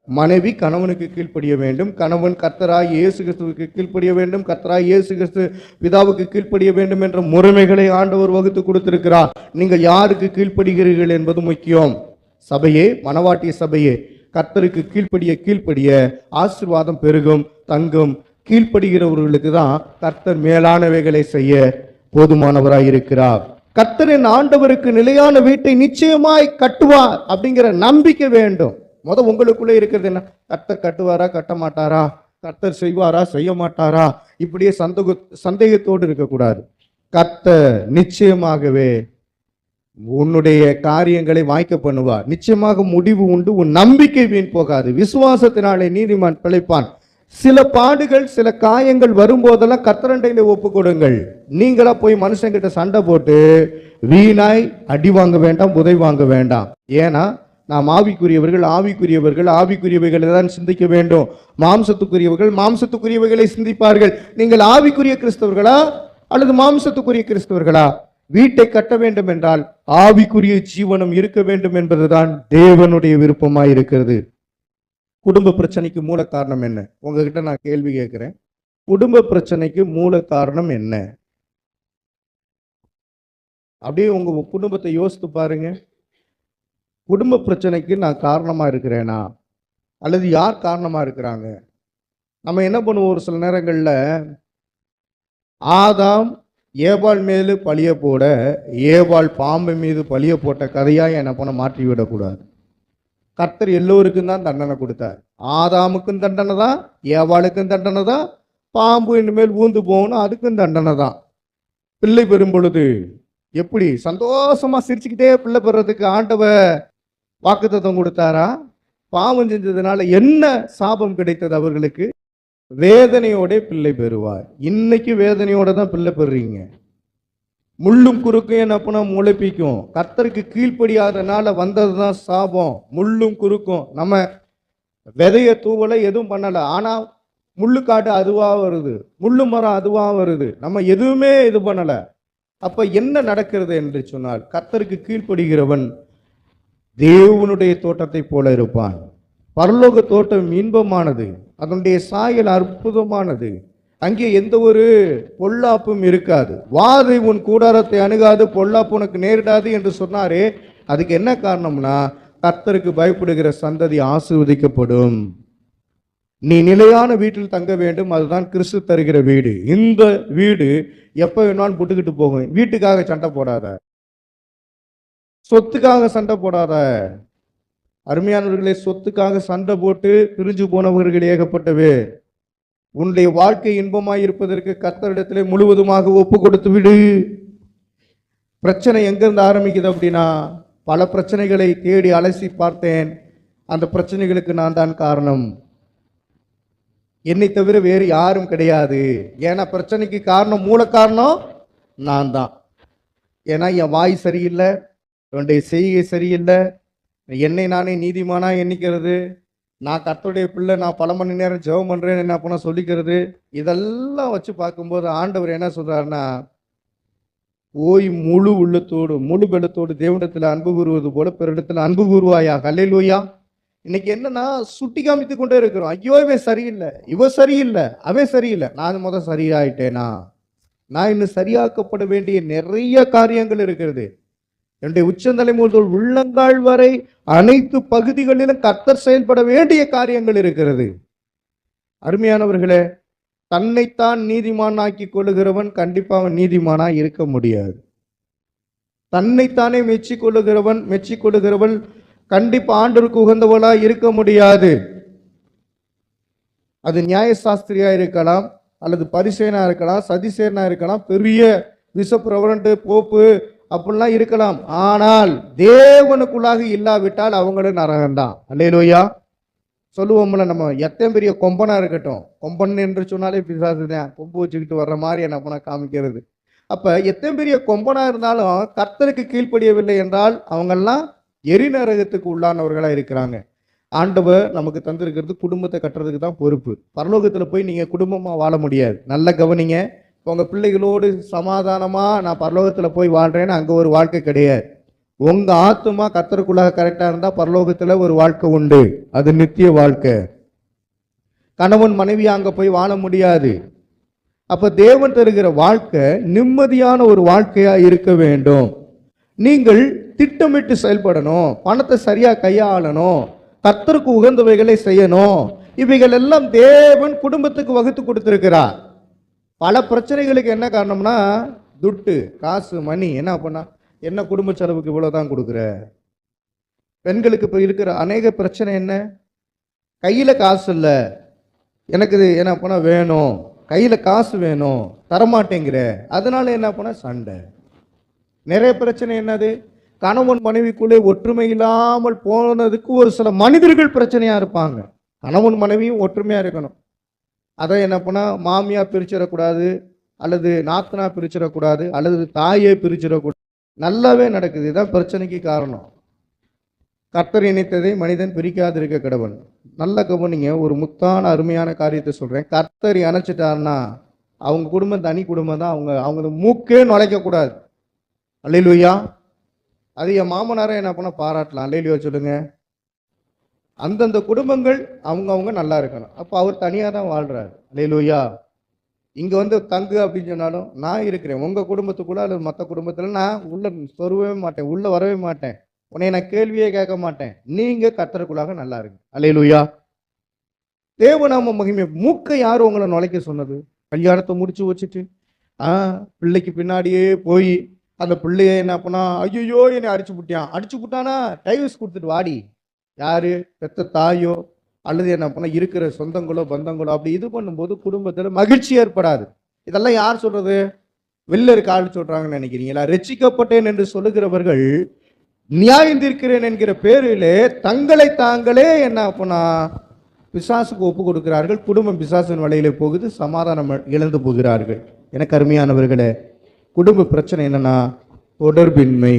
மனைவி கணவனுக்கு கீழ்ப்படிய வேண்டும், கணவன் கர்த்தராய் இயேசு கிறிஸ்துவுக்கு கீழ்ப்படிய வேண்டும், கர்த்தராய் இயேசு கிறிஸ்து பிதாவுக்கு கீழ்ப்படிய வேண்டும் என்ற முறைமைகளை ஆண்டவர் வகுத்து கொடுத்திருக்கிறார். நீங்கள் யாருக்கு கீழ்ப்படுகிறீர்கள் என்பது முக்கியம். சபையே, மனவாட்டிய சபையே, கர்த்தருக்கு கீழ்ப்படிய ஆசீர்வாதம் பெருகும், தங்கும். கீழ்ப்படுகிறவர்களுக்கு தான் கர்த்தர் மேலானவைகளை செய்ய போதுமானவராய் இருக்கிறார். கர்த்தரின் ஆண்டவருக்கு நிலையான வீட்டை நிச்சயமாய் கட்டுவார் அப்படிங்கிற நம்பிக்கை வேண்டும். உங்களுக்குள்ளே இருக்கிறது என்ன? கர்த்தர் கட்டுவாரா, கட்ட மாட்டாரா, கர்த்தர் செய்வாரா, செய்ய மாட்டாரா, இப்படியே சந்தேகத்தோடு இருக்கக்கூடாது. கர்த்தர் நிச்சயமாகவே உன்னுடைய காரியங்களை வாய்க்க பண்ணுவார். நிச்சயமாக முடிவு உண்டு. உன் நம்பிக்கை வீண் போகாது. விசுவாசத்தினாலே நீதிமான் பிழைப்பான். சில பாடுகள், சில காயங்கள் வரும்போதெல்லாம் கர்த்தரண்டையில ஒப்பு கொடுங்கள். நீங்களா போய் மனுஷங்கிட்ட சண்டை போட்டு வீணாய் அடி வாங்க வேண்டாம், உதவி வாங்க வேண்டாம். ஏன்னா நாம் ஆவிக்குரியவைகளை தான் சிந்திக்க வேண்டும். மாம்சத்துக்குரியவர்கள் மாம்சத்துக்குரியவைகளை சிந்திப்பார்கள். நீங்கள் ஆவிக்குரிய கிறிஸ்தவர்களா அல்லது மாம்சத்துக்குரிய கிறிஸ்தவர்களா? வீட்டை கட்ட வேண்டும் என்றால் ஆவிக்குரிய ஜீவனம் இருக்க வேண்டும் என்பதுதான் தேவனுடைய விருப்பமாய் இருக்கிறது. குடும்ப பிரச்சனைக்கு மூல காரணம் என்ன? உங்ககிட்ட நான் கேள்வி கேட்கிறேன். குடும்ப பிரச்சனைக்கு மூல காரணம் என்ன? அப்படியே உங்க குடும்பத்தை யோசித்து பாருங்க. குடும்ப பிரச்சனைக்கு நான் காரணமா இருக்கிறேனா அல்லது யார் காரணமா இருக்கிறாங்க? நம்ம என்ன பண்ணுவோம், ஒரு சில நேரங்கள்ல ஆதாம் ஏவாள் மேலு பழிய போட ஏவாள் பாம்பு மீது பழிய போட்ட கதையா என்ன பண்ண மாற்றி விடக்கூடாது. கர்த்தர் எல்லோருக்கும் தான் தண்டனை கொடுத்தார். ஆதாமுக்கும் தண்டனை தான், ஏவாளுக்கும் தண்டனை தான், பாம்பு இனிமேல் ஊந்து போகணும் அதுக்கும் தண்டனை தான். பிள்ளை பெறும் பொழுது எப்படி சந்தோஷமா சிரிச்சுக்கிட்டே பிள்ளை பெறதுக்கு ஆண்டவர் வாக்குத்தத்தம் கொடுத்தாரா? பாவம் செஞ்சதுனால என்ன சாபம் கிடைத்தது அவர்களுக்கு? வேதனையோட பிள்ளை பெறுவார். இன்னைக்கு வேதனையோட தான் பிள்ளை பெறுறீங்க. முள்ளும் குறுக்கும் என்ன பண்ண முளைப்பிக்கும். கர்த்தருக்கு கீழ்ப்படியாதனால வந்ததுதான் சாபம். முள்ளும் குறுக்கும். நம்ம விதைய தூவல எதுவும் பண்ணல, ஆனா முள்ளு காட்டு அதுவா வருது, முள்ளு மரம் அதுவா வருது. நம்ம எதுவுமே இது பண்ணல. அப்ப என்ன நடக்கிறது என்று சொன்னால், கர்த்தருக்கு கீழ்ப்படுகிறவன் தேவனுடைய தோட்டத்தை போல இருப்பான். பரலோக தோட்டம் இன்பமானது, அதனுடைய சாயல் அற்புதமானது. அங்கே எந்த ஒரு பொல்லாப்பும் இருக்காது. வாதை உன் கூடாரத்தை அணுகாது, பொல்லாப்பு உனக்கு நேரிடாது என்று சொன்னாரே, அதுக்கு என்ன காரணம்னா, கர்த்தருக்கு பயப்படுகிற சந்ததி ஆசீர்வதிக்கப்படும். நீ நிலையான வீட்டில் தங்க வேண்டும். அதுதான் கிறிஸ்து தருகிற வீடு. இந்த வீடு எப்ப வேணாலும் புட்டுக்கிட்டு போகும். வீட்டுக்காக சண்டை போடாத, சொத்துக்காக சண்டை போடாத. அருமையானவர்களே, சொத்துக்காக சண்டை போட்டு பிரிஞ்சு போனவர்கள் ஏகப்பட்டவே. உன்னுடைய வாழ்க்கை இன்பமாய் இருப்பதற்கு கர்த்தரிடத்திலே முழுவதுமாக ஒப்பு கொடுத்து விடு. பிரச்சனை எங்கிருந்து ஆரம்பிக்குது அப்படின்னா, பல பிரச்சனைகளை தேடி அலசி பார்த்தேன். அந்த பிரச்சனைகளுக்கு நான் தான் காரணம், என்னை தவிர வேறு யாரும் கிடையாது. ஏன்னா பிரச்சனைக்கு காரணம், மூல காரணம் நான் தான். ஏன்னா என் வாய் சரியில்லை, என்னுடைய செய்கை சரியில்லை, என்னை நானே நீதிமானா எண்ணிக்கிறது, நான் கர்த்தருடைய பிள்ளை, நான் பல மணி நேரம் ஜெபம் பண்றேன்னு என்ன பண்ண சொல்லிக்கிறது. இதெல்லாம் வச்சு பார்க்கும்போது ஆண்டவர் என்ன சொல்றாருன்னா, ஓய் முழு உள்ளத்தோடு முழு பலத்தோடு தேவனிடத்தில் அன்பு கூறுவது போல பிறரிடத்தில் அன்பு கூறுவாயா. ஹல்லேலூயா. இன்னைக்கு என்னன்னா, சுட்டி காமித்து கொண்டே இருக்கிறோம். ஐயோ இவன் சரியில்லை, இவ சரியில்லை, அவன் சரியில்லை, நான் சரியாயிட்டேனா? நான் இன்னும் சரியாக்கப்பட வேண்டிய நிறைய காரியங்கள் இருக்கிறது. என்னுடைய உச்சந்தலை முதல் உள்ளங்கால் வரை அனைத்து பகுதிகளிலும் கர்த்தர் செயல்பட வேண்டிய காரியங்கள் இருக்கிறது. அருமையானவர்களே, தன்னைத்தான் நீதிமான் ஆக்கி கொள்ளுகிறவன் கண்டிப்பா அவன் நீதிமானா இருக்க முடியாது. தன்னைத்தானே மெச்சிக்கொள்ளுகிறவன் கண்டிப்பா ஆண்டவருக்கு உகந்தவளா இருக்க முடியாது. அது நியாயசாஸ்திரியா இருக்கலாம், அல்லது பரிசேனா இருக்கலாம், சதிசேனா இருக்கலாம், பெரிய பிஷப், ரெவரண்ட், போப்பு அப்படிலாம் இருக்கலாம். ஆனால் தேவனுக்குள்ளாக இல்லாவிட்டால் அவங்களும் நரகம்தான். அல்லேலூயா. சொல்லுவோம்ல, நம்ம எத்தனை பெரிய கொம்பனா இருக்கட்டும், கொம்பன் என்று சொன்னாலே பிசாசுதான், கொம்பு வச்சுக்கிட்டு வர்ற மாதிரி என்ன பண்ண காமிக்கிறது. அப்ப எத்தனை பெரிய கொம்பனா இருந்தாலும் கர்த்தருக்கு கீழ்ப்படியவில்லை என்றால் அவங்கெல்லாம் எரிநரகத்துக்கு உள்ளானவர்களா இருக்கிறாங்க. ஆண்டவர் நமக்கு தந்திருக்கிறது குடும்பத்தை கட்டுறதுக்கு தான் பொறுப்பு. பரலோகத்துல போய் நீங்க குடும்பமா வாழ முடியாது. நல்ல கவனிங்க. உங்க பிள்ளைகளோடு சமாதானமா நான் பரலோகத்துல போய் வாழ்றேன்னு அங்க ஒரு வாழ்க்கை கிடையாது. உங்க ஆத்துமா கர்த்தருக்குள்ளாக கரெக்டா இருந்தா பரலோகத்துல ஒரு வாழ்க்கை உண்டு, அது நித்திய வாழ்க்கை. கணவன் மனைவி அங்க போய் வாழ முடியாது. அப்ப தேவன் தருகிற வாழ்க்கை நிம்மதியான ஒரு வாழ்க்கையா இருக்க வேண்டும். நீங்கள் திட்டமிட்டு செயல்படணும், பணத்தை சரியா கையாளணும், கர்த்தருக்கு உகந்தவைகளை செய்யணும். இவைகள் எல்லாம் தேவன் குடும்பத்துக்கு வகுத்து கொடுத்திருக்கிறார். பல பிரச்சனைகளுக்கு என்ன காரணம்னா துட்டு, காசு, மணி. என்ன பண்ணா என்ன குடும்ப செலவுக்கு இவ்வளவுதான் கொடுக்குற. பெண்களுக்கு இப்போ இருக்கிற அநேக பிரச்சனை என்ன, கையில காசு இல்லை, எனக்கு இது என்ன பண்ண வேணும், கையில காசு வேணும், தரமாட்டேங்கிற, அதனால என்ன பண்ண சண்டை. நிறைய பிரச்சனை என்னது, கணவன் மனைவிக்குள்ளே ஒற்றுமை இல்லாமல் போனதுக்கு ஒரு சில மனிதர்கள் பிரச்சனையா இருப்பாங்க. கணவன் மனைவியும் ஒற்றுமையா இருக்கணும். அதை என்ன பண்ணா மாமியா பிரிச்சிடக்கூடாது, அல்லது நாத்தனா பிரிச்சிடக்கூடாது, அல்லது தாயே பிரிச்சிடக்கூடாது. நல்லாவே நடக்குது. இதுதான் பிரச்சனைக்கு காரணம். கர்த்தர் இணைத்ததை மனிதன் பிரிக்காதிருக்க கடவன். நல்ல கவனிங்க, ஒரு முத்தான அருமையான காரியத்தை சொல்றேன். கர்த்தர் இணைச்சிட்டாருன்னா அவங்க குடும்பம் தனி குடும்பம் தான். அவங்க மூக்கே நுழைக்கக்கூடாது. அல்லேலூயா. அது என் மாமனாரை என்ன பண்ண பாராட்டலாம். அல்லேலூயா சொல்லுங்க. அந்தந்த குடும்பங்கள் அவங்க நல்லா இருக்கணும். அப்போ அவர் தனியாக தான் வாழ்றாரு. அல்லேலூயா. இங்கே வந்து தங்கு அப்படின்னு சொன்னாலும் நான் இருக்கிறேன் உங்கள் குடும்பத்துக்குள்ள அல்லது மற்ற குடும்பத்தில் நான் உள்ள சொருவே மாட்டேன், உள்ள வரவே மாட்டேன், உன்னை நான் கேள்வியே கேட்க மாட்டேன். நீங்க கர்த்தருக்குள்ளாக நல்லா இருக்கு. அல்லேலூயா. தேவநாம மகிமை. மூக்கை யார் உங்களை நுழைக்க சொன்னது? கல்யாணத்தை முடிச்சு வச்சுட்டு பிள்ளைக்கு பின்னாடியே போய் அந்த பிள்ளைய என்ன பண்ணா, ஐயோ என்னை அடிச்சு விட்டானா டைவர்ஸ் கொடுத்துட்டு வாடி. யாரு? பெத்த தாயோ அல்லது என்ன பண்ண இருக்கிற சொந்தங்களோ பந்தங்களோ அப்படி இது பண்ணும்போது குடும்பத்தில் மகிழ்ச்சி ஏற்படாது. இதெல்லாம் யார் சொல்றது? வெளில இருக்க ஆள் சொல்றாங்கன்னு நினைக்கிறீங்களா? ரட்சிக்கப்பட்டேன் என்று சொல்லுகிறவர்கள் நியாயம் தீர்க்கிறேன் என்கிற பேரிலே தங்களை தாங்களே என்ன பண்ணா பிசாசுக்கு ஒப்பு கொடுக்கிறார்கள். குடும்பம் பிசாசின் வலையிலே போகுது, சமாதானம் இழந்து போகிறார்கள். எனக்கு அருமையானவர்களே, குடும்ப பிரச்சனை என்னன்னா தொடர்பின்மை,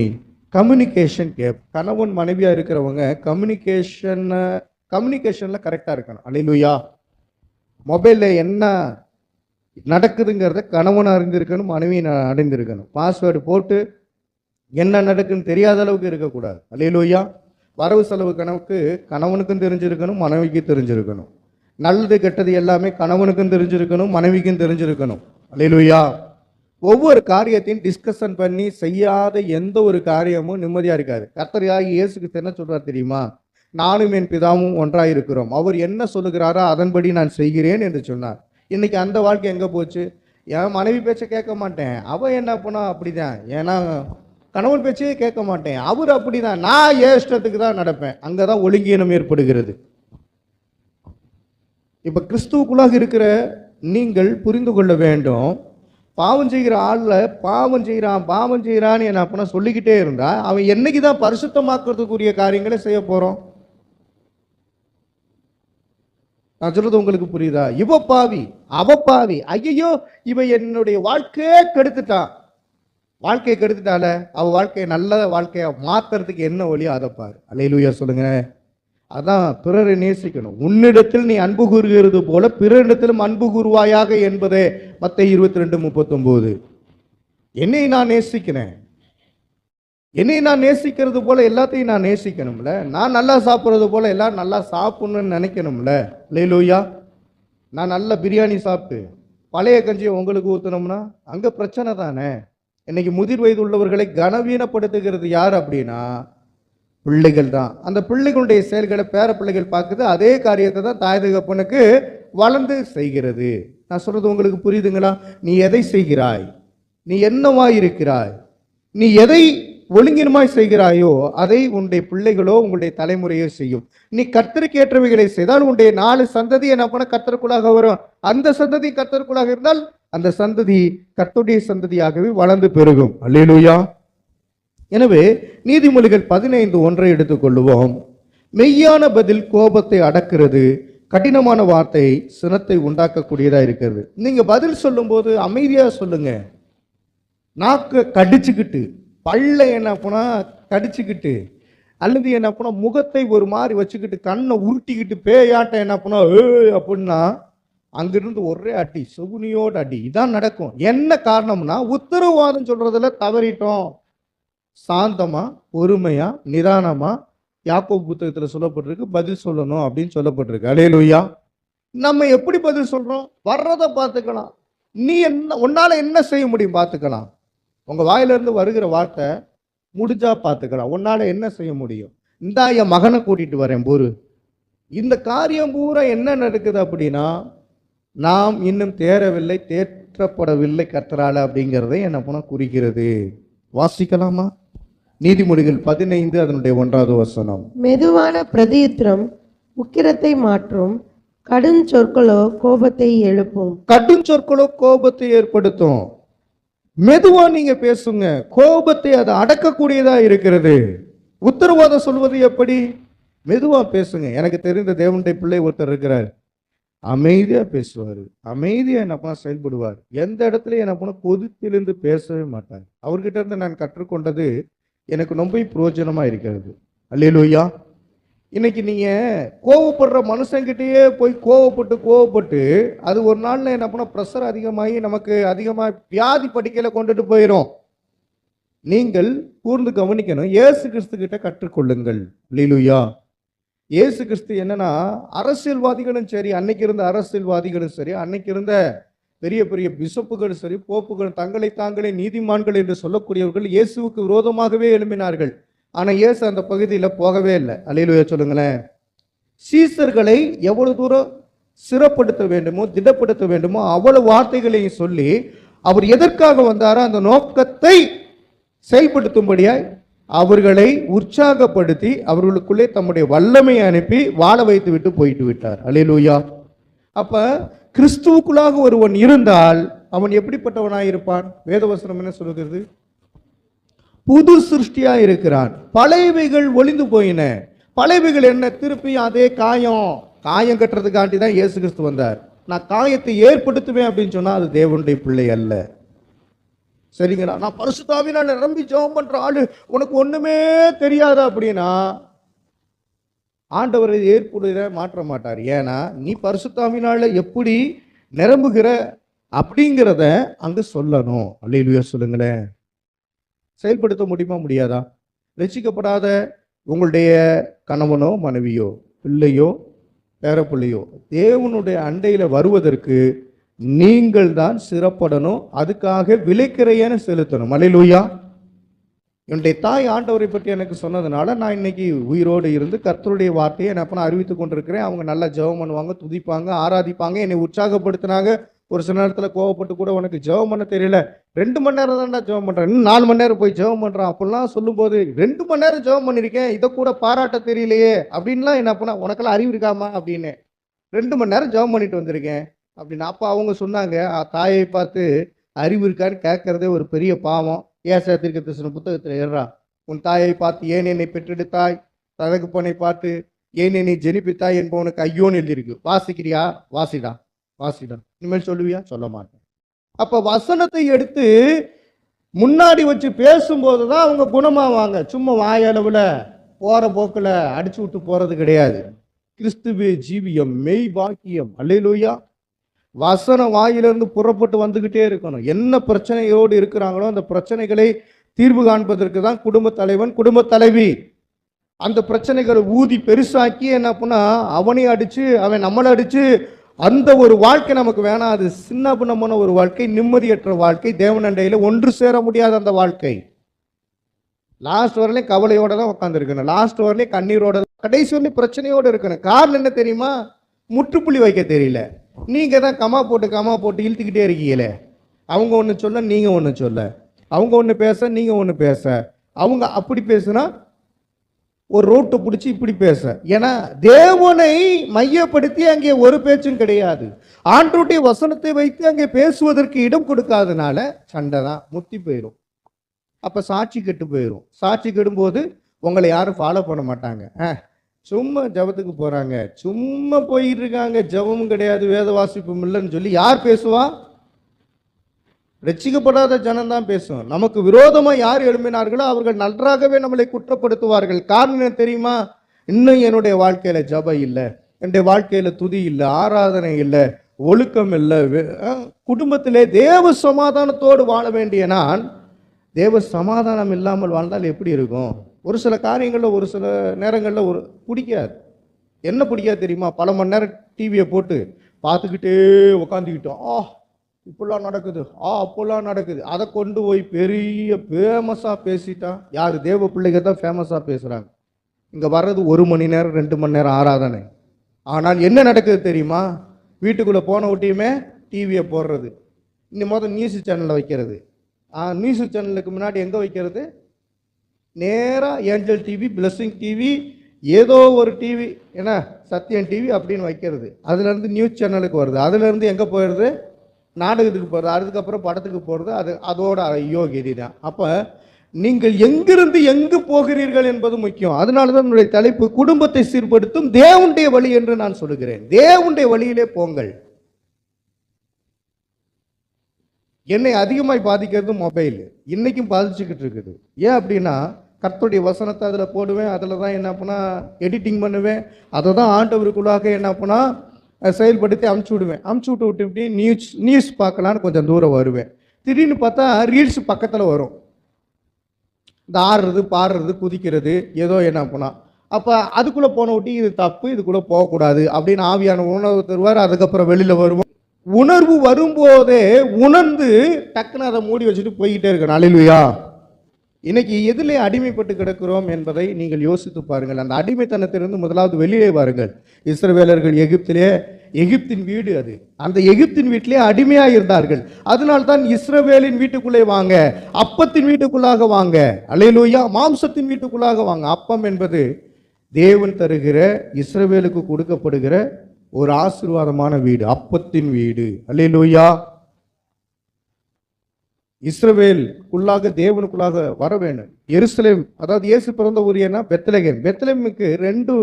கம்யூனிகேஷன் கேப். கணவன் மனைவியா இருக்கிறவங்க கம்யூனிகேஷன்ல கரெக்டா இருக்கணும். அல்லேலூயா. மொபைல்ல என்ன நடக்குதுங்கிறத கணவன் அறிந்திருக்கணும், மனைவி அறிந்திருக்கணும். பாஸ்வேர்டு போட்டு என்ன நடக்குன்னு தெரியாத அளவுக்கு இருக்கக்கூடாது. அல்லேலூயா. வரவு செலவு கணக்கு கணவனுக்கும் தெரிஞ்சிருக்கணும், மனைவிக்கும் தெரிஞ்சிருக்கணும். நல்லது கெட்டது எல்லாமே கணவனுக்கும் தெரிஞ்சிருக்கணும், மனைவிக்கும் தெரிஞ்சிருக்கணும். அல்லேலூயா. ஒவ்வொரு காரியத்தையும் டிஸ்கஷன் பண்ணி செய்யாத எந்த ஒரு காரியமும் நிம்மதியா இருக்காது. கர்த்தராகிய இயேசுக்கு என்ன சொல்றார் தெரியுமா? நானும் என் பிதாவும் ஒன்றாக இருக்கிறோம், அவர் என்ன சொல்லுகிறாரோ அதன்படி நான் செய்கிறேன் என்று சொன்னார். இன்னைக்கு அந்த வாழ்க்கை எங்க போச்சு? என் மனைவி பேச்சை கேட்க மாட்டேன், அவ என்ன பண்ணா அப்படிதான். ஏன்னா கணவன் பேச்சையே கேட்க மாட்டேன், அவர் அப்படிதான், நான் ஏன் இஷ்டத்துக்கு தான் நடப்பேன். அங்கதான் ஒழுங்கீனம் ஏற்படுகிறது. இப்ப கிறிஸ்துவுக்குள்ளாக இருக்கிற நீங்கள் புரிந்து கொள்ள வேண்டும், பாவம் செய்கிற ஆள்ல பாவம் செய்கிறான்னு என்ன அப்பனா சொல்லிக்கிட்டே இருந்தா அவன் என்னைக்கு தான் பரிசுத்தமாக்குறதுக்குரிய காரியங்களை செய்ய போறோம்? நான் சொல்றது உங்களுக்கு புரியுதா? இவ பாவி, அவ பாவி, ஐயோ இவ என்னுடைய வாழ்க்கையே கெடுத்துட்டான். வாழ்க்கையை கெடுத்துட்டால அவ வாழ்க்கையை நல்ல வாழ்க்கையா மாத்துறதுக்கு என்ன வழியோ அதை பாரு. அல்லேலூயா சொல்லுங்க. அதான் பிறரை நேசிக்கணும். உன்னிடத்தில் நீ அன்பு கூறுகிறது போல பிறரிடத்திலும் அன்பு கூறுவாயாக என்பதே மத்தேயு 22:39. என்னை நான் நேசிக்கிறேன், என்னை நான் நேசிக்கிறது போல எல்லாத்தையும் நான் நேசிக்கணும்ல. நான் நல்லா சாப்பிட்றது போல எல்லாரும் நல்லா சாப்பிடணும்னு நினைக்கணும்ல. அல்லேலூயா. நான் நல்ல பிரியாணி சாப்பிட்டு பழைய கஞ்சியை உங்களுக்கு ஊற்றணும்னா அங்கே பிரச்சனை தானே. இன்னைக்கு முதிர் வயது உள்ளவர்களை கனவீனப்படுத்துகிறது யார் அப்படின்னா பிள்ளைகள் தான். அந்த பிள்ளைகளுடைய செயல்களை பேர பிள்ளைகள் பார்க்குது, அதே காரியத்தை தான் தாய் தகப்பனுக்கு வளர்ந்து செய்கிறது. நான் சொல்றது உங்களுக்கு புரியுதுங்களா? நீ எதை செய்கிறாய், நீ என்னவாய் இருக்கிறாய், நீ எதை ஒழுங்கினமாய் செய்கிறாயோ அதை உன்னுடைய பிள்ளைகளோ உங்களுடைய தலைமுறையோ செய்யும். நீ கர்த்தருக்கு ஏற்றவைகளை செய்தால் உன்னுடைய 4 சந்ததி என்ன பண்ண கர்த்தருக்குள்ளாக வரும். அந்த சந்ததி கர்த்தருக்குள்ளாக இருந்தால் அந்த சந்ததி கர்த்தருடைய சந்ததியாகவே வளர்ந்து பெருகும். அல்லேலூயா. எனவே நீதிமொழிகள் 15:1 எடுத்துக்கொள்ளுவோம். மெய்யான பதில் கோபத்தை அடக்கிறது, கடினமான வார்த்தை சினத்தை உண்டாக்கக்கூடியதா இருக்கிறது. நீங்க பதில் சொல்லும் போது அமைதியா சொல்லுங்க. நாக்க கடிச்சுக்கிட்டு, பல்ல என்ன போனா கடிச்சுக்கிட்டு, அல்லது என்ன போனா முகத்தை ஒரு மாதிரி வச்சுக்கிட்டு கண்ணை உருட்டிக்கிட்டு பேயாட்டம் என்ன போனா அப்படின்னா அங்கிருந்து ஒரே அடி, சுகுனியோட அடி. இதான் நடக்கும். என்ன காரணம்னா உத்தரவாதம் சொல்றதுல தவறிட்டோம். சாந்தமா, பொறுமையா, நிதானமா யாக்கோபு புத்தகத்துல சொல்லப்பட்டிருக்கு பதில் சொல்லணும் அப்படின்னு சொல்லப்பட்டிருக்கு. அல்லேலூயா. நம்ம எப்படி பதில் சொல்றோம்? வர்றதை பார்த்துக்கலாம். நீ என்ன, உன்னால என்ன செய்ய முடியும் பார்த்துக்கலாம். உங்க வாயிலிருந்து வருகிற வார்த்தை முடிஞ்சா பார்த்துக்கலாம். உன்னால என்ன செய்ய முடியும்? இந்தா என் மகனை கூட்டிட்டு வரேன் பொறு. இந்த காரியம் பூரா என்ன நடக்குது அப்படின்னா, நாம் இன்னும் தேறவில்லை, தேற்றப்படவில்லை கர்த்தரால அப்படிங்கிறதை என்ன பண்ண குறிக்கிறது. வாசிக்கலாமா? நீதிமொழிகள் 15 அதனுடைய 1வது வசனம். மெதுவான பிரதியுத்திரம் உக்கிரத்தை மாற்றும், கடும் சொற்களோ கோபத்தை எழுப்பும். கடும் சொற்களோ கோபத்தை ஏற்படுத்தும். மெதுவா நீங்க பேசுங்க, கோபத்தை அதை அடக்கக்கூடியதா இருக்கிறது. உத்தரவாதம் சொல்வது எப்படி? மெதுவா பேசுங்க. எனக்கு தெரிந்த தேவனுடைய பிள்ளை ஒருத்தர் இருக்கிறார், அமைதியா பேசுவார், அமைதியா என்ன பண்ண செயல்படுவார். எந்த இடத்துல என்ன பண்ண கொதித்திலிருந்து பேசவே மாட்டார். அவர்கிட்ட இருந்து நான் கற்றுக்கொண்டது எனக்கு ரொம்ப பிரயோஜனமா இருக்கிறது. அல்லேலூயா. இன்னைக்கு நீங்க கோவப்படுற மனுஷங்கிட்டயே போய் கோவப்பட்டு அது ஒரு நாள்ல என்ன பண்ண பிரஷர் அதிகமாகி நமக்கு அதிகமாக வியாதி படிக்கல கொண்டுட்டு போயிடும். நீங்கள் கூர்ந்து கவனிக்கணும். இயேசு கிறிஸ்து கிட்ட கற்றுக்கொள்ளுங்கள். அல்லேலூயா. இயேசு கிறிஸ்து என்னன்னா, அரசியல்வாதிகளும் சரி, அன்னைக்கு இருந்த அரசியல்வாதிகளும் சரி, அன்னைக்கு இருந்த பெரிய பெரிய பிஷப்புகளும் சரி, போப்புகளும் தங்களை தாங்களே நீதிமான்கள் என்று சொல்லக்கூடியவர்கள் இயேசுவுக்கு விரோதமாகவே எழும்பினார்கள். ஆனா இயேசு அந்த பகுதியில் போகவே இல்லை. அல்லேலூயா சொல்லுங்களேன். சீசர்களை எவ்வளவு தூரம் சிறப்படுத்த வேண்டுமோ, திடப்படுத்த வேண்டுமோ அவ்வளவு வார்த்தைகளையும் சொல்லி அவர் எதற்காக வந்தாரோ அந்த நோக்கத்தை செயல்படுத்தும்படியாய் அவர்களை உற்சாகப்படுத்தி அவர்களுக்குள்ளே தம்முடைய வல்லமையை அனுப்பி வாழ வைத்து விட்டு போயிட்டு விட்டார். அல்லேலூயா. அப்ப கிறிஸ்துவுக்குள்ளாக ஒருவன் இருந்தால் அவன் எப்படிப்பட்டவனாய் இருப்பான்? வேதவசனம் என்ன சொல்கிறது? புது சிருஷ்டியா இருக்கிறான். பழையவைகள் ஒளிந்து போயின. பழையவைகள் என்ன? திருப்பி அதே காயம் கட்டுறதுக்காண்டி தான் இயேசு கிறிஸ்து வந்தார். நான் காயத்தை ஏற்படுத்துவேன் அப்படின்னு சொன்னா அது தேவனுடைய பிள்ளை அல்ல. சரிங்களா? நான் பரிசுத்தாவினால நிரம்பி ஜெபம் பண்ற ஆளு, உனக்கு ஒண்ணுமே தெரியாதா அப்படின்னா ஆண்டவரை ஏற்புடைய மாற்ற மாட்டார். ஏன்னா நீ பரிசுத்தாவினால எப்படி நிரம்புகிற அப்படிங்கிறத அங்கு சொல்லணும். அல்லேலூயா சொல்லுங்களேன். செயல்படுத்த முடியுமா? முடியாதா? ரட்சிக்கப்படாத உங்களுடைய கணவனோ மனைவியோ பிள்ளையோ பேரப்பிள்ளையோ தேவனுடைய அண்டையில வருவதற்கு நீங்கள் தான் சிறப்படணும். அதுக்காக விலைக்கிறையான செலுத்தணும். அல்லேலூயா. என்னுடைய தாய் ஆண்டவரை பற்றி எனக்கு சொன்னதுனால நான் இன்னைக்கு உயிரோடு இருந்து கர்த்தருடைய வார்த்தையை நான் அறிவித்து கொண்டிருக்கிறேன். அவங்க நல்லா ஜெபம் பண்ணுவாங்க, துதிப்பாங்க, ஆராதிப்பாங்க, என்னை உற்சாகப்படுத்தினாங்க. ஒரு சில நேரத்தில் கோவப்பட்டு கூட உனக்கு ஜெபம் பண்ண தெரியல, 2 மணி நேரம் தான்டா ஜெபம் பண்ணுறேன், இன்னும் 4 மணி நேரம் போய் ஜெபம் பண்ணுறான் அப்படிலாம் சொல்லும்போது 2 மணி நேரம் ஜெபம் பண்ணியிருக்கேன், இதை கூட பாராட்ட தெரியலையே அப்படின்லாம் என்ன பண்ண, உனக்கெல்லாம் அறிவு இருக்காமா அப்படின்னு. 2 மணி நேரம் ஜெபம் பண்ணிட்டு வந்திருக்கேன் அப்படின்னு. அப்போ அவங்க சொன்னாங்க, தாயை பார்த்து அறிவு இருக்கான்னு கேட்கறதே ஒரு பெரிய பாவம். ஏசாயா தீர்க்கதரிசன புத்தகத்தில் ஏறா, உன் தாயை பார்த்து ஏன் என்னை பெற்றெடுத்தாய், தகப்பனை பார்த்து ஏன் என்னை ஜெனிப்பித்தாய் என்பவனுக்கு ஐயோன்னு எழுதியிருக்கு. வாசிக்கிறியா? வாசிடா. இனிமேல் சொல்லுவியா? சொல்ல மாட்டேன். அப்ப வசனத்தை எடுத்து முன்னாடி வச்சு பேசும்போது தான் அவங்க குணமாவாங்க. சும்மா வாயளவுல போற போக்குல அடிச்சு விட்டு போறது கிடையாது. கிறிஸ்துவே ஜீவியம், மெய் பாக்கியம். அல்லேலூயா. வசனம் வாயிலிருந்து புறப்பட்டு வந்துகிட்டே இருக்கணும். என்ன பிரச்சனையோடு இருக்கிறாங்களோ அந்த பிரச்சனைகளை தீர்வு காண்பதற்கு தான் குடும்ப தலைவன், குடும்ப தலைவி. அந்த பிரச்சனைகளை ஊதி பெருசாக்கி என்ன பண்ணா அவனை அடிச்சு அவன் நம்மளை அடிச்சு அந்த ஒரு வாழ்க்கை நமக்கு வேணாம். அது சின்ன பின்னமான ஒரு வாழ்க்கை, நிம்மதியற்ற வாழ்க்கை, தேவனண்டையில் ஒன்று சேர முடியாத அந்த வாழ்க்கை. லாஸ்ட் வரலையும் கவலையோட தான் உட்காந்துருக்கணும், லாஸ்ட் வரலையும் கண்ணீரோட, கடைசி வரலையும் பிரச்சனையோடு இருக்கணும். காரணம் என்ன தெரியுமா? முற்றுப்புள்ளி வைக்க தெரியல. நீங்க தான் கமா போட்டு இழுத்துக்கிட்டே இருக்கீங்களே. அவங்க ஒன்று சொல்ல, நீங்க ஒன்று சொல்ல, அவங்க ஒன்று பேச, நீங்க ஒன்று பேச, அவங்க அப்படி பேசுனா ஒரு ரோட்டை பிடிச்சி இப்படி பேச. ஏன்னா தேவனை மையப்படுத்தி அங்கே ஒரு பேச்சும் கிடையாது. ஆண்டவருடைய வசனத்தை வைத்து அங்கே பேசுவதற்கு இடம் கொடுக்காதனால சண்டை தான், முத்தி போயிடும். அப்ப சாட்சி கெட்டு போயிடும். சாட்சி கெடும்போது உங்களை யாரும் ஃபாலோ பண்ண மாட்டாங்க. சும்மா ஜபத்துக்கு போறாங்க, சும்மா போயிட்டு இருக்காங்க, ஜபமும் கிடையாது, வேத வாசிப்பும் இல்லைன்னு சொல்லி யார் பேசுவா? ரட்சிக்கப்படாத ஜனம் தான் பேசும். நமக்கு விரோதமா யார் எழுப்பினார்களோ அவர்கள் நன்றாகவே நம்மளை குற்றப்படுத்துவார்கள். காரணம் என்ன தெரியுமா? இன்னும் என்னுடைய வாழ்க்கையில ஜபம் இல்லை, என்னுடைய வாழ்க்கையில துதி இல்லை, ஆராதனை இல்லை, ஒழுக்கம் இல்லை. குடும்பத்திலே தேவ சமாதானத்தோடு வாழ வேண்டிய நான் தேவ சமாதானம் இல்லாமல் வாழ்ந்தால் எப்படி இருக்கும்? ஒரு சில காரியங்களில் ஒரு சில நேரங்களில் பிடிக்காது. என்ன பிடிக்காது தெரியுமா? பல மணி நேரம் டிவியை போட்டு பார்த்துக்கிட்டே உட்காந்துக்கிட்டோம். இப்படிலாம் நடக்குது, அப்போல்லாம் நடக்குது. அதை கொண்டு போய் பெரிய ஃபேமஸாக பேசிட்டா யார்? தேவ பிள்ளைங்க தான் ஃபேமஸாக பேசுகிறாங்க. இங்கே வர்றது 1 மணி நேரம் 2 மணி நேரம் ஆராதனை. ஆனால் என்ன நடக்குது தெரியுமா? வீட்டுக்குள்ளே போன ஒட்டியுமே டிவியை போடுறது. முதல் நியூஸ் சேனலில் வைக்கிறது. நியூஸ் சேனலுக்கு முன்னாடி எங்கே வைக்கிறது? நேராக ஏஞ்சல் டிவி, பிளஸ்ஸிங் டிவி, ஏதோ ஒரு டிவி, ஏன்னா சத்யன் டிவி அப்படின்னு வைக்கிறது. அதுலேருந்து நியூஸ் சேனலுக்கு வருது. அதுலேருந்து எங்கே போயிடுது? நாடகத்துக்கு போகிறது. அதுக்கப்புறம் படத்துக்கு போகிறது. அதோட ஐயோ கெதி தான். அப்போ நீங்கள் எங்கிருந்து எங்கு போகிறீர்கள் என்பது முக்கியம். அதனால தான் என்னுடைய தலைப்பு குடும்பத்தை சீர்படுத்தும் தேவனுடைய வழி என்று நான் சொல்லுகிறேன். தேவனுடைய வழியிலே போங்கள். என்னை அதிகமாய் பாதிக்கிறது மொபைல். இன்னைக்கும் பாதிச்சுக்கிட்டு இருக்குது. ஏன் அப்படின்னா, கர்த்தருடைய வசனத்தை அதில் போடுவேன். அதில் தான் என்ன பண்ணா எடிட்டிங் பண்ணுவேன். அதை தான் ஆண்டவருக்குள்ளாக என்ன பண்ணா செயல்படுத்தி அமுச்சு விடுவேன். அமுச்சு விட்டு நியூஸ் பார்க்கலான்னு கொஞ்சம் தூரம் வருவேன். திடீர்னு பார்த்தா ரீல்ஸ் பக்கத்தில் வரும். இந்த ஆடுறது, பாடுறது, குதிக்கிறது, ஏதோ என்ன பண்ணா. அப்போ அதுக்குள்ளே போன விட்டு இது தப்பு, இதுக்குள்ளே போகக்கூடாது அப்படின்னு ஆவியான உணர்வு தருவார். அதுக்கப்புறம் வெளியில் வருவோம். உணர்வு வரும்போதே உணர்ந்து டக்குன்னு அதை மூடி வச்சுட்டு போய்கிட்டே இருக்கணும். அல்லேலூயா. இன்னைக்கு எதிலே அடிமைப்பட்டு கிடக்கிறோம் என்பதை நீங்கள் யோசித்து பாருங்கள். அந்த அடிமைத்தனத்திலிருந்து முதலாவது வெளியே வாருங்கள். இஸ்ரவேலர்கள் எகிப்தின் வீடு அது. அந்த எகிப்தின் வீட்டிலே அடிமையாக இருந்தார்கள். அதனால்தான் இஸ்ரவேலின் வீட்டுக்குள்ளே வாங்க, அப்பத்தின் வீட்டுக்குள்ளாக வாங்க. அல்லேலூயா. மாம்சத்தின் வீட்டுக்குள்ளாக வாங்க. அப்பம் என்பது தேவன் தருகிற, இஸ்ரவேலுக்கு கொடுக்கப்படுகிற ஒரு ஆசீர்வாதமான வீடு, அப்பத்தின் வீடு. அல்லேலூயா. இஸ்ரவேலுக்குள்ளாக தேவனுக்குள்ளாக வர வேண்டும். எருசலேம், அதாவது இயேசு பிறந்த ஊரியனா பெத்லகேம். பெத்லகேமுக்கு 2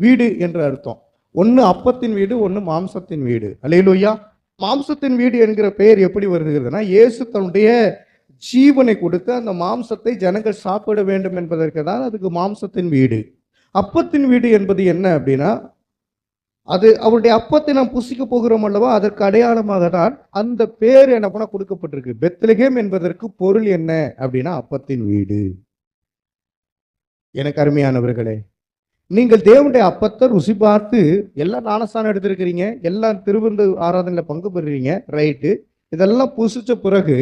வீடு என்று அர்த்தம். ஒன்று அப்பத்தின் வீடு, ஒன்று மாம்சத்தின் வீடு. அல்லேலூயா. மாம்சத்தின் வீடு என்கிற பெயர் எப்படி வருகிறதுனா, இயேசு தன்னுடைய ஜீவனை கொடுத்து அந்த மாம்சத்தை ஜனங்கள் சாப்பிட வேண்டும் என்பதற்கு தான் அதுக்கு மாம்சத்தின் வீடு. அப்பத்தின் வீடு என்பது என்ன அப்படின்னா, அது அவருடைய அப்பத்தை நாம் புசிக்க போகிறோம் அல்லவா, அதற்கு அடையாளமாக தான் அந்த பேர் என்ன பண்ண கொடுக்கப்பட்டிருக்கு. பெத்லகேம் என்பதற்கு பொருள் என்ன அப்படின்னா அப்பத்தின் வீடு. எனக்கு அருமையானவர்களே, நீங்கள் தேவனுடைய அப்பத்தை ருசி பார்த்து எல்லாம் ஞானஸ்தானம் எடுத்திருக்கிறீங்க, எல்லாம் திருவிருந்து ஆராதனையில் பங்கு பெறுறீங்க, ரைட்டு. இதெல்லாம் புசிச்ச பிறகு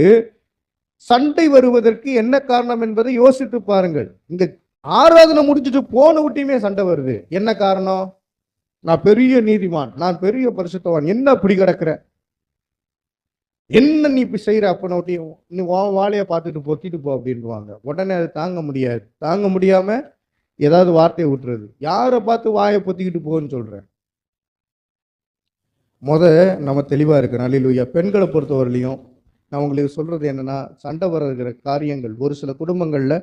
சண்டை வருவதற்கு என்ன காரணம் என்பதை யோசித்து பாருங்கள். இங்க ஆராதனை முடிச்சுட்டு போன விட்டியுமே சண்டை வருது. என்ன காரணம்? நான் பெரிய நீதிமான், நான் பெரிய பரிசுத்தவான், என்ன அப்படி கிடக்குற, என்ன நீ இப்படி செய்யற, அப்ப நீ வாழைய பார்த்துட்டு பொத்திட்டு போ அப்படின்வாங்க. உடனே அது தாங்க முடியாது. தாங்க முடியாம ஏதாவது வார்த்தையை விட்டுறது. யாரை பார்த்து வாயை பொத்திக்கிட்டு போன்னு சொல்றேன்? நம்ம தெளிவா இருக்கணும். அல்லேலூயா. பெண்களை பொறுத்தவரையிலையும் நான் உங்களுக்கு சொல்றது என்னன்னா, சண்டை வர்ற காரியங்கள் ஒரு சில குடும்பங்கள்ல,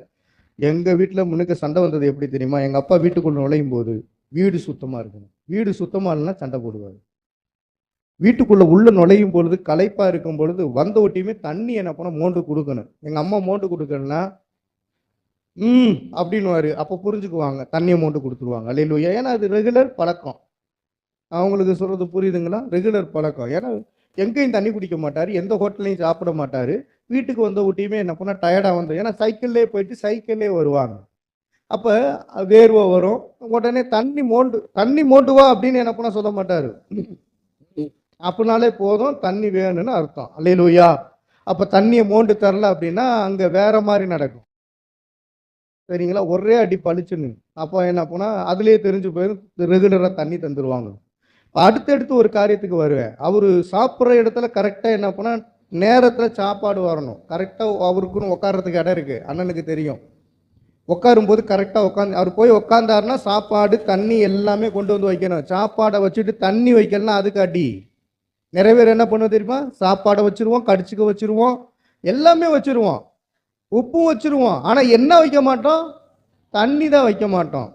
எங்க வீட்டுல முன்னுக்கு சண்டை வந்தது எப்படி தெரியுமா? எங்க அப்பா வீட்டுக்குள்ள நுழையும் போது வீடு சுத்தமா இருக்கணும். வீடு சுத்தமா இல்லைன்னா சண்டை போடுவாரு. வீட்டுக்குள்ள உள்ள நுழையும் பொழுது, களைப்பா இருக்கும் பொழுது வந்த ஒட்டியுமே தண்ணி என்ன பண்ண மோண்டு கொடுக்கணும். எங்க அம்மா மோண்டு கொடுக்கணும்னா அப்படின்னுவாரு. அப்போ புரிஞ்சுக்குவாங்க, தண்ணியை மோண்டு கொடுத்துருவாங்க. அல்லேலூயா. ஏன்னா அது ரெகுலர் பழக்கம். அவங்களுக்கு சொல்றது புரியுதுங்களா? ரெகுலர் பழக்கம். ஏன்னா எங்கேயும் தண்ணி குடிக்க மாட்டாரு, எந்த ஹோட்டல்லையும் சாப்பிட மாட்டாரு. வீட்டுக்கு வந்த ஒட்டியுமே என்ன பண்ண டயர்டா வந்து, ஏன்னா சைக்கிள்லே போயிட்டு சைக்கிள்லே வருவாங்க. அப்போ வேர்வை வரும். உடனே தண்ணி மோண்டுவா அப்படின்னு என்ன பண்ண சொல்ல மாட்டாரு. அப்படினாலே போதும், தண்ணி வேணும்னு அர்த்தம். அல்லேலூயா. அப்போ தண்ணியை மோண்டு தரல அப்படின்னா அங்கே வேற மாதிரி நடக்கும். சரிங்களா? ஒரே அடி பளிச்சுன்னு. அப்போ என்ன பண்ணா அதுலேயே தெரிஞ்சு போயிடும், ரெகுலராக தண்ணி தந்துடுவாங்க. அடுத்தடுத்து ஒரு காரியத்துக்கு வருவேன். அவர் சாப்பிட்ற இடத்துல கரெக்டாக என்ன பண்ணால் நேரத்தில் சாப்பாடு வரணும். கரெக்டாக அவருக்குன்னு உட்கார்றதுக்கு இடம் இருக்குது, அண்ணனுக்கு தெரியும். உட்காரும்போது கரெக்டாக உட்காந்து, அவர் போய் உட்காந்தாருன்னா சாப்பாடு தண்ணி எல்லாமே கொண்டு வந்து வைக்கணும். சாப்பாடை வச்சுட்டு தண்ணி வைக்கலன்னா அதுக்கு அடி. நிறைய பேர் என்ன பண்ணுவோம் தெரியுமா? சாப்பாடை வச்சுருவோம், கடிச்சிக்க வச்சுருவோம், எல்லாமே வச்சுருவோம், உப்பும் வச்சுருவோம். ஆனால் என்ன வைக்க மாட்டோம்? தண்ணி தான் வைக்க மாட்டோம்.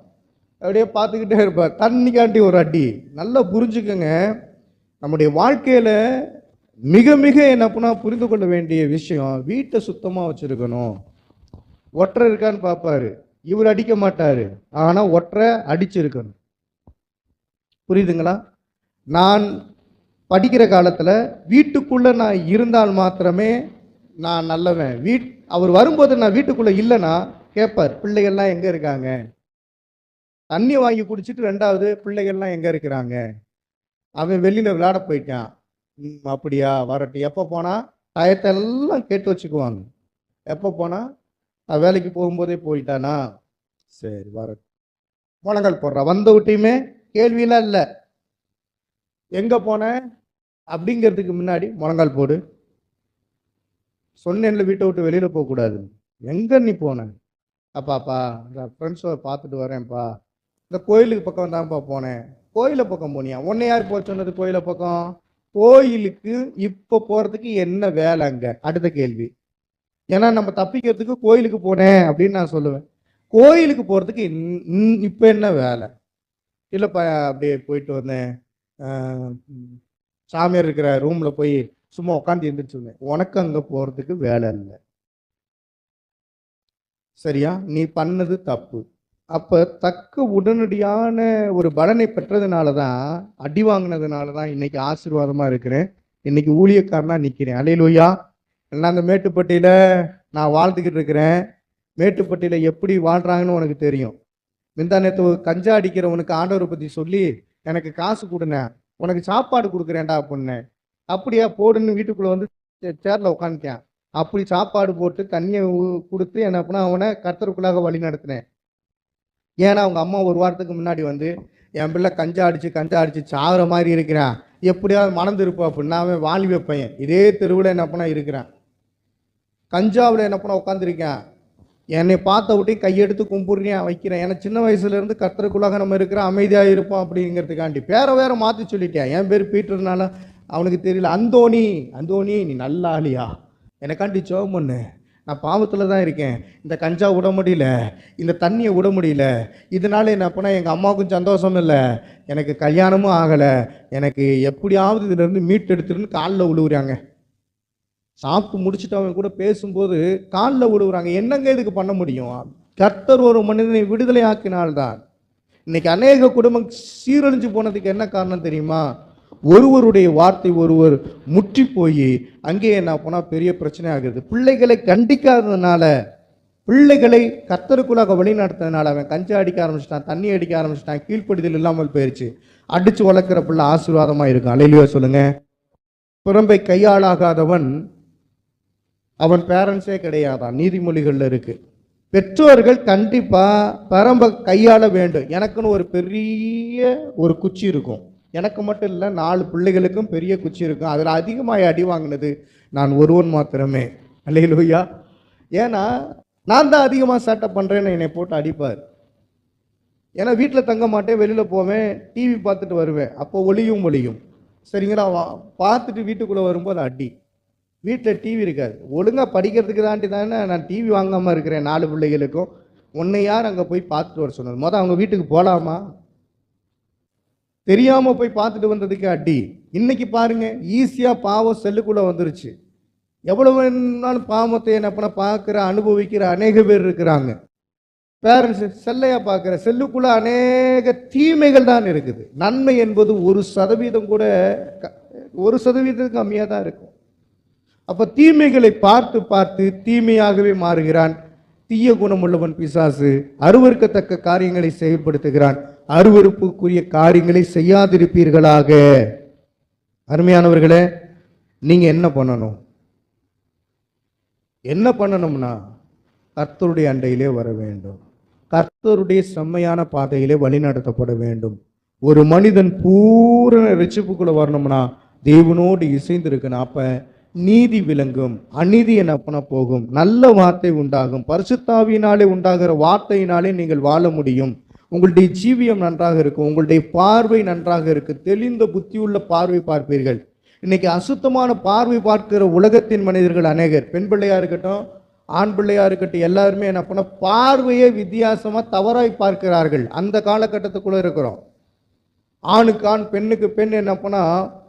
அப்படியே பார்த்துக்கிட்டே இருப்பார். தண்ணிக்காண்டி ஒரு அடி. நல்லா புரிஞ்சுக்கோங்க, நம்முடைய வாழ்க்கையில் மிக மிக என்ன பண்ணால் புரிந்து கொள்ள வேண்டிய விஷயம், வீட்டை சுத்தமாக வச்சுருக்கணும். ஒற்றை இருக்கான்னு பார்ப்பாரு, இவர் அடிக்க மாட்டாரு, ஆனால் ஒற்றை அடிச்சிருக்கணும். புரியுதுங்களா? நான் படிக்கிற காலத்தில் வீட்டுக்குள்ளே நான் இருந்தால் மாத்திரமே நான் நல்லவன். அவர் வரும்போது நான் வீட்டுக்குள்ள இல்லைன்னா கேட்பார், பிள்ளைகள்லாம் எங்க இருக்காங்க? தண்ணி வாங்கி குடிச்சிட்டு 2வது பிள்ளைகள்லாம் எங்க இருக்கிறாங்க? அவன் வெளியில விளையாட போயிட்டான். அப்படியா, வரட்டும். எப்போ போனா? டயத்தெல்லாம் கேட்டு வச்சுக்குவாங்க. எப்போ போனா? வேலைக்கு போகும்போதே போயிட்டானா? சரி, வரட்டும். முழங்கால் போடுறா. வந்த விட்டையுமே கேள்வியெல்லாம் இல்லை. எங்க போன அப்படிங்கிறதுக்கு முன்னாடி முழங்கால் போடு. சொன்னேன்ல, வீட்டை விட்டு வெளியில போகக்கூடாது. எங்க நீ போன? அப்பாப்பா, இந்த ஃப்ரெண்ட்ஸை பார்த்துட்டு வரேன்ப்பா. இந்த கோயிலுக்கு பக்கம் தான்ப்பா போனேன். கோயிலை பக்கம் போனியா? உன்னை யார் போக சொன்னது கோயிலை பக்கம்? கோயிலுக்கு இப்போ போறதுக்கு என்ன வேலை அங்க? அடுத்த கேள்வி. ஏன்னா நம்ம தப்பிக்கிறதுக்கு கோயிலுக்கு போனேன் அப்படின்னு நான் சொல்லுவேன். கோயிலுக்கு போறதுக்கு இப்போ என்ன வேலை? இல்லைப்பா, அப்படியே போயிட்டு வந்தேன். சாமியார் இருக்கிற ரூம்ல போய் சும்மா உட்காந்து எழுந்திரிச்சு. உனக்கு அங்க போறதுக்கு வேலை இல்லை. சரியா? நீ பண்ணது தப்பு. அப்ப தக்க உடனடியான ஒரு பலனை பெற்றதுனால தான், அடி வாங்கினதுனால தான் இன்னைக்கு ஆசீர்வாதமா இருக்கிறேன். இன்னைக்கு ஊழியக்காரனா நிக்கிறேன். அல்லேலூயா. எல்லாம் அந்த மேட்டுப்பட்டியில நான் வாழ்ந்துக்கிட்டு இருக்கிறேன். மேட்டுப்பட்டியில எப்படி வாழ்றாங்கன்னு உனக்கு தெரியும். முந்தா நேத்து கஞ்சா அடிக்கிறவனுக்கு ஆண்டவரை பத்தி சொல்லி, எனக்கு காசு கொடுனேன், உனக்கு சாப்பாடு கொடுக்குறேன்டா அப்படின்னு. அப்படியா, போடுன்னு வீட்டுக்குள்ள வந்து சேர்ல உட்காந்துட்டேன். அப்படி சாப்பாடு போட்டு தண்ணியை கொடுத்து என்ன பண்ண, அவனை கர்த்தருக்குள்ளாக வழி நடத்தினேன். ஏன்னா அவங்க அம்மா ஒரு வாரத்துக்கு முன்னாடி வந்து, என் பிள்ளை கஞ்சா அடிச்சு சாகுற மாதிரி இருக்கிறான், எப்படியாவது மணந்து இருப்பா அப்படின்னா, அவன் வாலிப பையன் இதே தெருவில் என்ன பண்ண இருக்கிறான், கஞ்சாவில் என்ன பண்ண உட்காந்துருக்கேன். என்னை பார்த்த விட்டு கையெடுத்து கும்பிடுறேன் வைக்கிறேன். ஏன்னா சின்ன வயசுலேருந்து கர்த்தருக்குள்ளாக நம்ம இருக்கிற அமைதியாக இருப்போம் அப்படிங்கிறதுக்காண்டி பேரை வேற மாற்றி சொல்லிட்டேன். என் பேர் பீட்டர்னால அவனுக்கு தெரியல. அந்தோணி நீ நல்ல ஆளியா, எனக்காண்டி ஜெபம் பண்ணு, நான் பாவத்தில் தான் இருக்கேன், இந்த கஞ்சா விட முடியல, இந்த தண்ணியை விட முடியல, இதனால என்ன பண்ணால் எங்கள் அம்மாவுக்கும் சந்தோஷம் இல்லை, எனக்கு கல்யாணமும் ஆகலை, எனக்கு எப்படியாவது இதிலேருந்து மீட்டெடுத்துருன்னு காலில் விழுவுறாங்க. சாப்பிட்டு முடிச்சுட்டு அவன் கூட பேசும்போது காலில் விழுவுறாங்க. என்னங்க இதுக்கு பண்ண முடியும்? கர்த்தர் ஒரு மனிதனை விடுதலை ஆக்கினால்தான். இன்னைக்கு அநேக குடும்பம் சீரழிஞ்சு போனதுக்கு என்ன காரணம் தெரியுமா? ஒருவருடைய வார்த்தை ஒருவர் முற்றி போய் அங்கே என்ன போனால் பெரிய பிரச்சனை ஆகுது. பிள்ளைகளை கண்டிக்காததுனால, பிள்ளைகளை கர்த்தருக்குள்ளாக வழி நடத்ததுனால அவன் கஞ்சா அடிக்க ஆரம்பிச்சிட்டான், தண்ணி அடிக்க ஆரம்பிச்சிட்டான், கீழ்ப்படிதல் இல்லாமல் போயிடுச்சு. அடிச்சு வளர்க்குற பிள்ளை ஆசீர்வாதமா இருக்கும். அல்லேலூயா சொல்லுங்க. புறம்பை கையாளாகாதவன் அவன் பேரண்ட்ஸே கிடையாதான், நீதிமொழிகள்ல இருக்கு. பெற்றோர்கள் கண்டிப்பா பரம்ப கையாள வேண்டும். எனக்குன்னு ஒரு பெரிய ஒரு குச்சி இருக்கும். எனக்கு மட்டும் இல்லை, 4 பிள்ளைகளுக்கும் பெரிய குச்சி இருக்கும். அதில் அதிகமாக அடி வாங்கினது நான் ஒருவன் மாத்திரமே. அல்லேலூயா. ஏன்னா நான் தான் அதிகமாக சேட்டை பண்ணுறேன்னு என்னை போட்டு அடிப்பார். ஏன்னா வீட்டில் தங்க மாட்டேன், வெளியில் போவேன், டிவி பார்த்துட்டு வருவேன். அப்போ ஒளியும் சரிங்களா, பார்த்துட்டு வீட்டுக்குள்ளே வரும்போது அடி. வீட்டில் டிவி இருக்காது, ஒழுங்காக படிக்கிறதுக்கு தானே நான் டிவி வாங்காமல் இருக்கிறேன். 4 பிள்ளைகளுக்கும். உன்னை யார் அங்கே போய் பார்த்துட்டு வர சொன்னது? மொதல் அவங்க வீட்டுக்கு போகலாமா? தெரியாமல் போய் பார்த்துட்டு வந்ததுக்கு அடி. இன்னைக்கு பாருங்க, ஈஸியாக பாவம் செல்லுக்குள்ளே வந்துருச்சு. எவ்வளவு வேணாலும் பாவத்தை என்ன பண்ண பார்க்குற அனுபவிக்கிற அநேக பேர் இருக்கிறாங்க. பேரண்ட்ஸ் செல்லையா பார்க்குற செல்லுக்குள்ள அநேக தீமைகள் தான் இருக்குது. நன்மை என்பது 1% கூட, 1% கம்மியாக தான் இருக்கும். அப்போ தீமைகளை பார்த்து தீமையாகவே மாறுகிறான். தீய குணமுள்ளவன் பிசாசு. அருவருக்கத்தக்க காரியங்களை செயல்படுத்துகிறான். அருவருப்புக்குரிய காரியங்களை செய்யாதிருப்பீர்களாக. அருமையானவர்களே, நீங்க என்ன பண்ணணும்? என்ன பண்ணணும்னா, கர்த்தருடைய அண்டையிலே வர வேண்டும். கர்த்தருடைய செம்மையான பாதையிலே வழிநடத்தப்பட வேண்டும். ஒரு மனிதன் பூரண ரட்சிப்புக்குள்ள வரணும்னா தேவனோடு இசைந்திருக்கணும். அப்ப நீதி விளங்கும், அநீதி என்ன பண்ண போகும், நல்ல வார்த்தை உண்டாகும். பரிசுத்தாவியினாலே உண்டாகிற வார்த்தையினாலே நீங்கள் வாழ முடியும். உங்களுடைய ஜீவியம் நன்றாக இருக்கும், உங்களுடைய பார்வை நன்றாக இருக்கு, தெளிந்த புத்தியுள்ள பார்வை பார்ப்பீர்கள். இன்னைக்கு அசுத்தமான பார்வை பார்க்கிற உலகத்தின் மனிதர்கள் அநேகர், பெண் பிள்ளையா இருக்கட்டும், ஆண் பிள்ளையா இருக்கட்டும், எல்லாருமே என்ன பண்ண பார்வையை வித்தியாசமா தவறாய் பார்க்கிறார்கள். அந்த காலகட்டத்துக்குள்ள இருக்கிறோம். ஆணுக்கு ஆண், பெண்ணுக்கு பெண் என்ன பண்ணா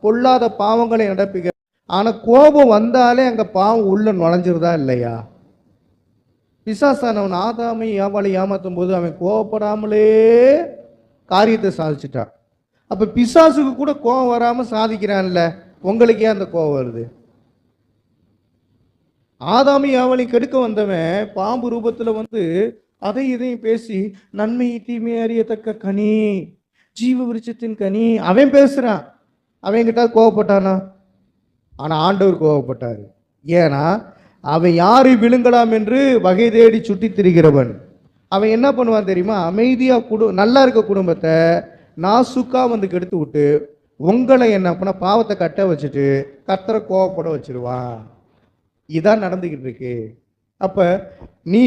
பொல்லாத பாவங்களை நடப்பிக்க. ஆனா கோபம் வந்தாலே அங்க பாவம் உள்ள நுழைஞ்சிருதா இல்லையா? பிசாசானவன் ஆதாமை ஏவாளை ஏமாத்தும் போது அவன் கோபப்படாமலே காரியத்தை சாதிச்சுட்டான். அப்ப பிசாசுக்கு கூட கோபம் வராம சாதிக்கிறான்ல, உங்களுக்கு ஏன் அந்த கோபம் வருது? ஆதாமி அவளை கெடுக்க வந்தவன் பாம்பு ரூபத்தில் வந்து அதை இதையும் பேசி நன்மை தீமை அறியத்தக்க கனி, ஜீவ விருட்சத்தின் கனி அவன் பேசுறான். அவன்கிட்ட கோவப்பட்டானா? ஆனா ஆண்டவர் கோவப்பட்டாரு. ஏன்னா அவன் யாரை விழுங்கலாம் என்று வகை தேடி சுட்டி திரிகிறவன். அவன் என்ன பண்ணுவான் தெரியுமா? அமைதியா நல்லா இருக்க குடும்பத்தை நாசுக்கா வந்து கெடுத்து விட்டு உங்களை என்ன பண்ண பாவத்தை கட்ட வச்சுட்டு கர்த்தரை கோவப்பட வச்சிருவான். இதான் நடந்துகிட்டு இருக்கு. அப்ப நீ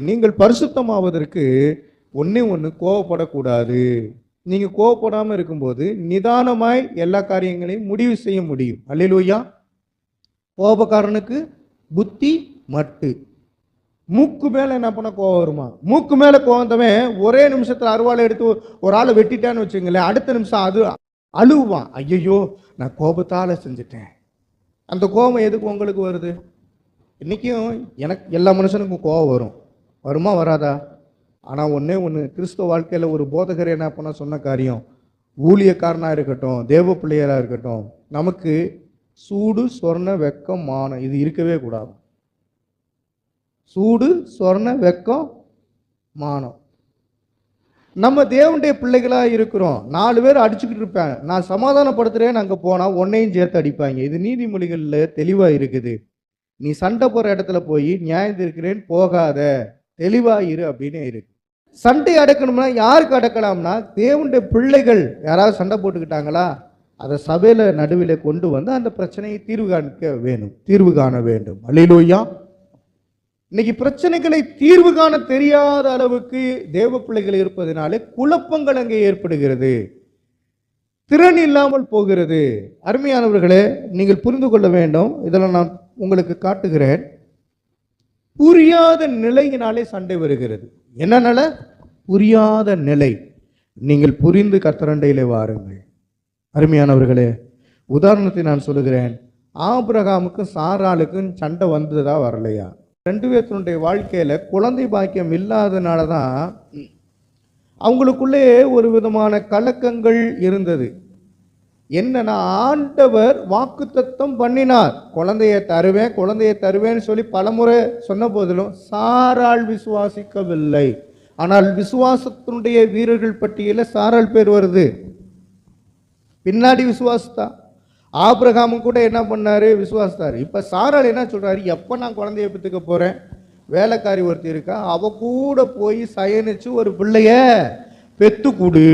நீங்கள் பரிசுத்தமாவதற்கு ஒண்ணு கோவப்படக்கூடாது. நீங்க கோவப்படாம இருக்கும்போது நிதானமாய் எல்லா காரியங்களையும் முடிவு செய்ய முடியும். அல்லேலூயா. கோபக்காரனுக்கு புத்தி மட்டு. மூக்கு மேல என்ன பண்ண கோவம் வருமா? மூக்கு மேல கோவந்தவன் ஒரே நிமிஷத்துல அருவாளை எடுத்து ஒரு ஆளை வெட்டிட்டான்னு வச்சுங்களேன், அடுத்த நிமிஷம் அது அழுவான். ஐயோ நான் கோபத்தால செஞ்சுட்டேன். அந்த கோபம் எதுக்கு உங்களுக்கு வருது? இன்னைக்கும் எனக்கு எல்லா மனுஷனுக்கும் கோபம் வருமா வராதா? ஆனால் ஒன்று கிறிஸ்துவ வாழ்க்கையில் ஒரு போதகர் என்ன பண்ண சொன்ன காரியம், ஊழியக்காரனாக இருக்கட்டும், தேவ பிள்ளையராக இருக்கட்டும், நமக்கு சூடு சொர்ண வெக்கம் மானம் இது இருக்கவே கூடாது. சூடு சொர்ண வெக்கம் மானம். நம்ம தேவனுடைய பிள்ளைகளாக இருக்கிறோம். 4 பேர் அடிச்சுக்கிட்டு இருப்பாங்க, நான் சமாதானப்படுத்துகிறேன்னு அங்கே போனால் ஒன்னையும் சேர்த்து அடிப்பாங்க. இது நீதிமொழிகளில் தெளிவாக இருக்குது. நீ சண்டை போகிற இடத்துல போய் நியாயம் இருக்கிறேன்னு போகாத, தெளிவாயிரு அப்படின்னு இருக்கு. சண்டை அடக்கணும்னா யாருக்கு அடக்கலாம்னா தேவனுடைய பிள்ளைகள் யாராவது சண்டை போட்டுக்கிட்டாங்களா அதை சபையில நடுவில் கொண்டு வந்து அந்த பிரச்சனையை தீர்வு காண வேண்டும். அல்லேலூயா. இன்னைக்கு பிரச்சனைகளை தீர்வு காண தெரியாத அளவுக்கு தேவ பிள்ளைகள் இருப்பதனாலே குழப்பங்கள் அங்கே ஏற்படுகிறது, திறன் இல்லாமல் போகிறது. அருமையானவர்களே, நீங்கள் புரிந்து கொள்ள வேண்டும். இதெல்லாம் நான் உங்களுக்கு காட்டுகிறேன். புரியாத நிலையினாலே சண்டை வருகிறது. என்ன நிலை? புரியாத நிலை. நீங்கள் புரிந்து கர்த்தரண்டையிலே வாருங்கள். அருமையானவர்களே, உதாரணத்தை நான் சொல்லுகிறேன். ஆபிரகாமுக்கும் சாராளுக்கும் சண்டை வந்ததா வரலையா? 2 பேருடைய வாழ்க்கையில குழந்தை பாக்கியம் இல்லாதனால தான் அவங்களுக்குள்ளே ஒரு விதமான கலக்கங்கள் இருந்தது. என்னன்னா, ஆண்டவர் வாக்குத்தத்தம் பண்ணினார், குழந்தையை தருவேன்னு சொல்லி பலமுறை சொன்ன போதிலும் சாராள் விசுவாசிக்கவில்லை. ஆனால் விசுவாசத்தினுடைய வீரர்கள் பட்டியலில் சாராள் பேர் வருது. பின்னாடி விசுவாசத்தா. ஆபிரகாமும் கூட என்ன பண்ணாரு? விசுவாசித்தார். இப்ப சாராள் என்ன சொல்றாரு? எப்ப நான் குழந்தைய பெற்றுக்க போறேன், வேலைக்காரி ஒருத்தி இருக்கா, அவ கூட போய் சயனிச்சு ஒரு பிள்ளைய பெத்து கொடு.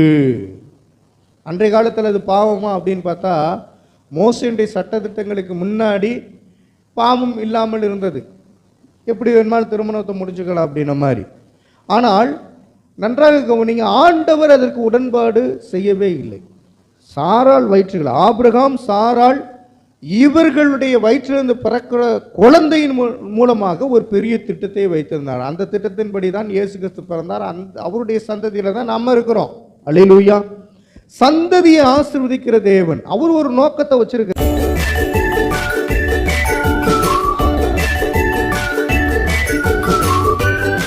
அன்றைய காலத்தில் அது பாவமா அப்படின்னு பார்த்தா, மோசேயுடைய சட்டத்திட்டங்களுக்கு முன்னாடி பாவம் இல்லாமல் இருந்தது. எப்படி வேணுமாலும் திருமணத்தை முடிச்சுக்கலாம் அப்படின்ன மாதிரி. ஆனால் நன்றாக கவனிங்க, ஆண்டவர் அதற்கு உடன்பாடு செய்யவே இல்லை. சாராள் வயிற்றுகள், ஆபிரகாம் சாராள் இவர்களுடைய வயிற்றிலிருந்து பிறக்கிற குழந்தையின் மூலமாக ஒரு பெரிய திட்டத்தை வைத்திருந்தார். அந்த திட்டத்தின்படி தான் இயேசு கிறிஸ்து பிறந்தார். அவருடைய சந்ததியில தான் நம்ம இருக்கிறோம். அல்லேலூயா. சந்ததியை ஆசீர்வதிக்கிற தேவன் அவர் ஒரு நோக்கத்தை வச்சிருக்கிறார்.